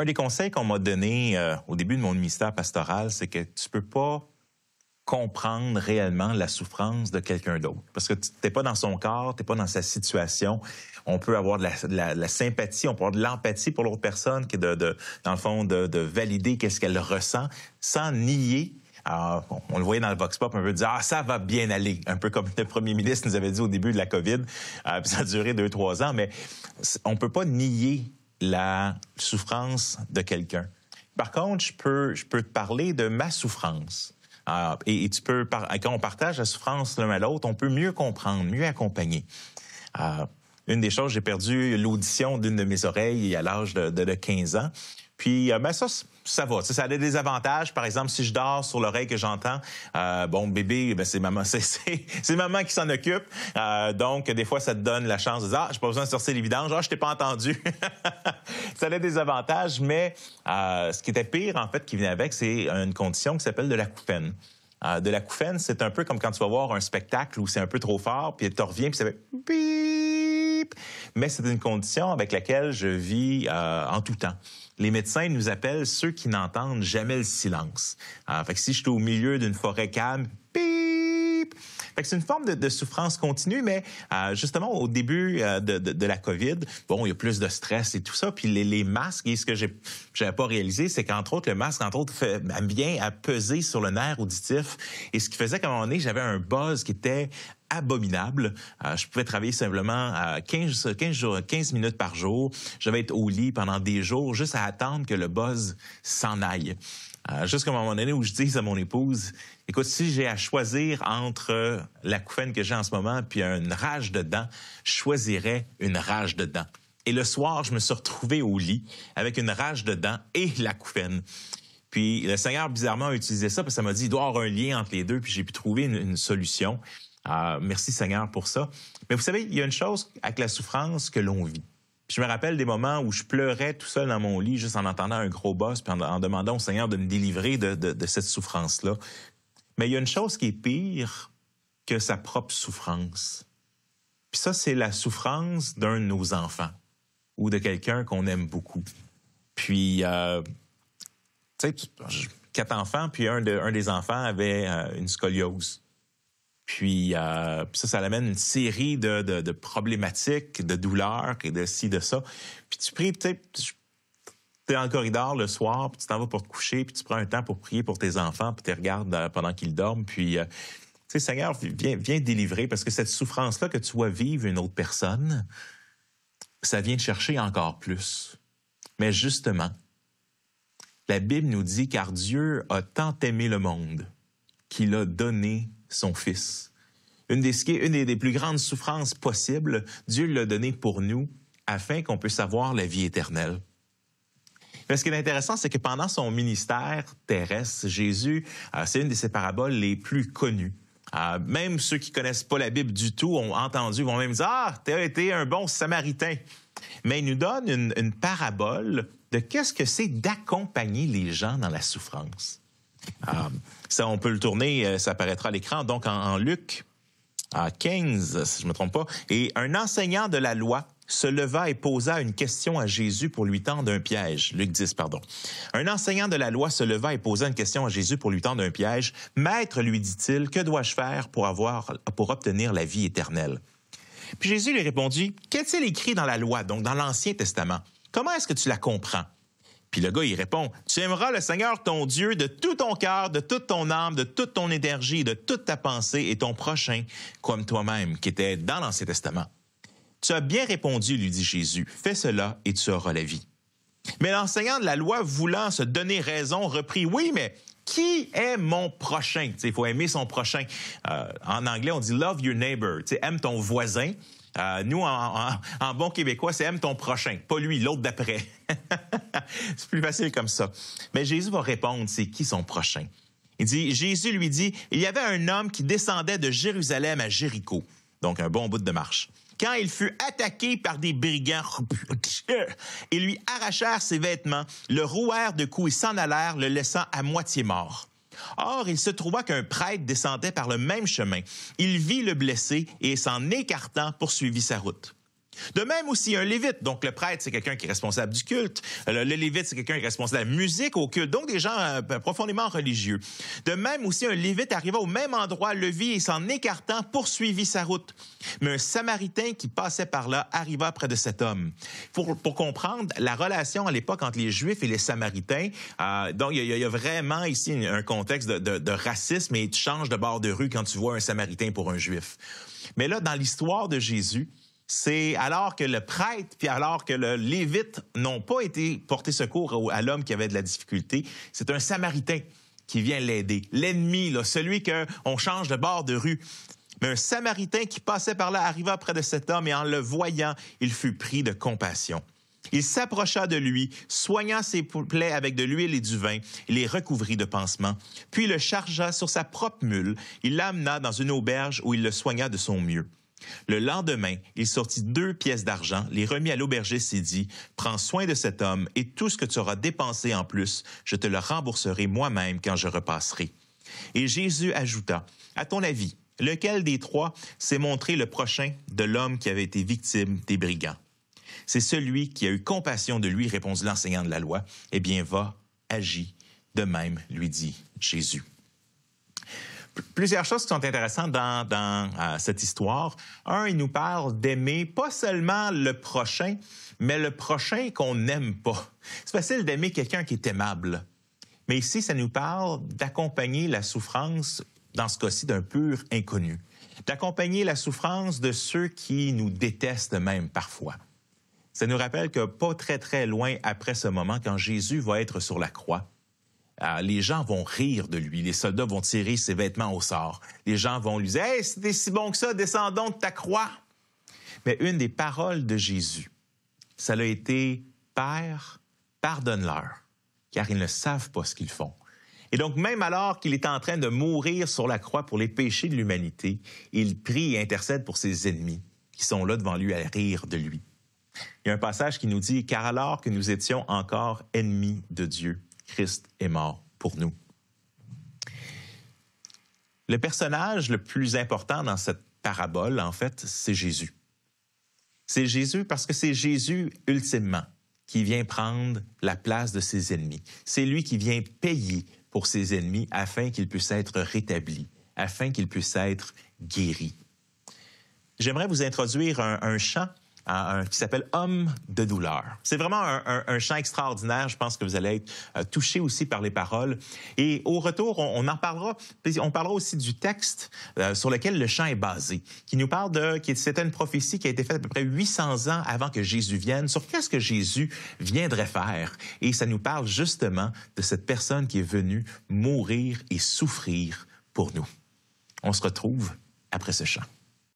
Un des conseils qu'on m'a donné au début de mon ministère pastoral, c'est que tu peux pas comprendre réellement la souffrance de quelqu'un d'autre. Parce que tu n'es pas dans son corps, tu n'es pas dans sa situation. On peut avoir de la sympathie, on peut avoir de l'empathie pour l'autre personne, qui est dans le fond, de valider qu'est-ce qu'elle ressent, sans nier. Alors, on le voyait dans le Vox Pop, on peut dire « Ah, ça va bien aller », un peu comme le premier ministre nous avait dit au début de la COVID, puis ça a duré 2-3 ans, mais on peut pas nier la souffrance de quelqu'un. Par contre, je peux te parler de ma souffrance. Et tu peux, quand on partage la souffrance l'un à l'autre, on peut mieux comprendre, mieux accompagner. Une des choses, j'ai perdu l'audition d'une de mes oreilles à l'âge de 15 ans. Puis, ça va. Ça a des avantages. Par exemple, si je dors sur l'oreille que j'entends, bébé, c'est maman, c'est maman qui s'en occupe. Donc, des fois, ça te donne la chance de dire, j'ai pas besoin de sortir les vidanges. Je t'ai pas entendu. Ça a des avantages, mais ce qui était pire, en fait, qui venait avec, c'est une condition qui s'appelle de l'acouphène. De l'acouphène, c'est un peu comme quand tu vas voir un spectacle où c'est un peu trop fort, puis tu reviens, puis ça fait bip. Mais c'est une condition avec laquelle je vis en tout temps. Les médecins nous appellent ceux qui n'entendent jamais le silence. Fait que si je suis au milieu d'une forêt calme, bip. Fait que c'est une forme de souffrance continue, mais justement, au début de la COVID, il y a plus de stress et tout ça. Puis les masques, et ce que j'avais pas réalisé, c'est qu'entre autres, le masque, vient à peser sur le nerf auditif. Et ce qui faisait qu'à un moment donné, j'avais un buzz qui était abominable. Je pouvais travailler simplement 15 minutes par jour. Je vais être au lit pendant des jours juste à attendre que le buzz s'en aille. Jusqu'à un moment donné où je dis à mon épouse, écoute, si j'ai à choisir entre l'acouphène que j'ai en ce moment puis une rage de dents, je choisirais une rage de dents. Et le soir, je me suis retrouvé au lit avec une rage de dents et l'acouphène. Puis le Seigneur, bizarrement, a utilisé ça parce que ça m'a dit, il doit y avoir un lien entre les deux, puis j'ai pu trouver une solution. Merci Seigneur pour ça. Mais vous savez, il y a une chose avec la souffrance que l'on vit. Puis je me rappelle des moments où je pleurais tout seul dans mon lit, juste en entendant un gros boss, puis en demandant au Seigneur de me délivrer de cette souffrance-là. Mais il y a une chose qui est pire que sa propre souffrance. Puis ça, c'est la souffrance d'un de nos enfants ou de quelqu'un qu'on aime beaucoup. Puis, tu sais, 4 enfants, puis un des enfants avait une scoliose. Puis ça amène une série de problématiques, de douleurs et de ci, de ça. Puis tu pries, tu sais, t'es dans le corridor le soir, puis tu t'en vas pour te coucher, puis tu prends un temps pour prier pour tes enfants, puis tu les regardes pendant qu'ils dorment. Puis, tu sais, Seigneur, viens délivrer, parce que cette souffrance-là que tu vois vivre une autre personne, ça vient te chercher encore plus. Mais justement, la Bible nous dit, car Dieu a tant aimé le monde qu'il a donné son Fils. Une des plus grandes souffrances possibles, Dieu l'a donné pour nous afin qu'on puisse avoir la vie éternelle. Mais ce qui est intéressant, c'est que pendant son ministère terrestre, Jésus, c'est une de ses paraboles les plus connues. Même ceux qui connaissent pas la Bible du tout ont entendu, vont même dire « Ah, tu as été un bon Samaritain ». Mais il nous donne une parabole de qu'est-ce que c'est d'accompagner les gens dans la souffrance. Ça, on peut le tourner, ça apparaîtra à l'écran. Donc, en Luc 15, si je me trompe pas, et un enseignant de la loi se leva et posa une question à Jésus pour lui tendre un piège. Luc 10, pardon. Un enseignant de la loi se leva et posa une question à Jésus pour lui tendre un piège. « Maître, lui dit-il, que dois-je faire pour obtenir la vie éternelle? » Puis Jésus lui répondit, « Qu'est-il écrit dans la loi, donc dans l'Ancien Testament? Comment est-ce que tu la comprends? » Puis le gars, il répond, « Tu aimeras le Seigneur ton Dieu de tout ton cœur, de toute ton âme, de toute ton énergie, de toute ta pensée et ton prochain comme toi-même, qui était dans l'Ancien Testament. » « Tu as bien répondu, lui dit Jésus, fais cela et tu auras la vie. » Mais l'enseignant de la loi, voulant se donner raison, reprit, « Oui, mais qui est mon prochain? » Il faut aimer son prochain. En anglais, on dit « love your neighbor », aime ton voisin. Nous, en bon québécois, c'est aime ton prochain, pas lui, l'autre d'après. C'est plus facile comme ça. Mais Jésus va répondre, c'est qui son prochain? Jésus lui dit, il y avait un homme qui descendait de Jérusalem à Jéricho, donc un bon bout de marche. Quand il fut attaqué par des brigands, ils lui arrachèrent ses vêtements, le rouèrent de coups et s'en allèrent, le laissant à moitié mort. Or, il se trouva qu'un prêtre descendait par le même chemin. Il vit le blessé et, s'en écartant, poursuivit sa route. De même aussi, un lévite, donc le prêtre, c'est quelqu'un qui est responsable du culte. Le lévite, c'est quelqu'un qui est responsable de la musique au culte, donc des gens profondément religieux. De même aussi, un lévite arriva au même endroit, le vit et s'en écartant, poursuivit sa route. Mais un samaritain qui passait par là arriva près de cet homme. Pour comprendre la relation à l'époque entre les Juifs et les Samaritains, donc il y a vraiment ici un contexte de racisme et tu changes de bord de rue quand tu vois un Samaritain pour un Juif. Mais là, dans l'histoire de Jésus, c'est alors que le prêtre puis alors que le lévite n'ont pas été porter secours à l'homme qui avait de la difficulté, c'est un Samaritain qui vient l'aider. L'ennemi, là, celui qu'on change de bord de rue. Mais un Samaritain qui passait par là arriva près de cet homme et en le voyant, il fut pris de compassion. Il s'approcha de lui, soigna ses plaies avec de l'huile et du vin, et les recouvrit de pansements. Puis le chargea sur sa propre mule, il l'amena dans une auberge où il le soigna de son mieux. Le lendemain, il sortit 2 pièces d'argent, les remit à l'aubergiste et dit, « Prends soin de cet homme, et tout ce que tu auras dépensé en plus, je te le rembourserai moi-même quand je repasserai. » Et Jésus ajouta, « À ton avis, lequel des 3 s'est montré le prochain de l'homme qui avait été victime des brigands? » « C'est celui qui a eu compassion de lui, répondit l'enseignant de la loi. Eh bien, va, agis de même, lui dit Jésus. » Plusieurs choses qui sont intéressantes dans cette histoire. Un, il nous parle d'aimer pas seulement le prochain, mais le prochain qu'on n'aime pas. C'est facile d'aimer quelqu'un qui est aimable. Mais ici, ça nous parle d'accompagner la souffrance, dans ce cas-ci, d'un pur inconnu. D'accompagner la souffrance de ceux qui nous détestent même parfois. Ça nous rappelle que pas très, très loin après ce moment, quand Jésus va être sur la croix, les gens vont rire de lui. Les soldats vont tirer ses vêtements au sort. Les gens vont lui dire « Hey, si t'es si bon que ça, descendons de ta croix! » Mais une des paroles de Jésus, ça a été « Père, pardonne-leur, car ils ne savent pas ce qu'ils font. » Et donc, même alors qu'il est en train de mourir sur la croix pour les péchés de l'humanité, il prie et intercède pour ses ennemis qui sont là devant lui à rire de lui. Il y a un passage qui nous dit « Car alors que nous étions encore ennemis de Dieu, Christ est mort pour nous. » Le personnage le plus important dans cette parabole, en fait, c'est Jésus. C'est Jésus parce que c'est Jésus, ultimement, qui vient prendre la place de ses ennemis. C'est lui qui vient payer pour ses ennemis afin qu'ils puissent être rétablis, afin qu'ils puissent être guéris. J'aimerais vous introduire un chant qui s'appelle « Homme de douleur ». C'est vraiment un chant extraordinaire. Je pense que vous allez être touchés aussi par les paroles. Et au retour, on en parlera. On parlera aussi du texte sur lequel le chant est basé, qui nous parle c'était une prophétie qui a été faite à peu près 800 ans avant que Jésus vienne, sur qu'est-ce que Jésus viendrait faire. Et ça nous parle justement de cette personne qui est venue mourir et souffrir pour nous. On se retrouve après ce chant.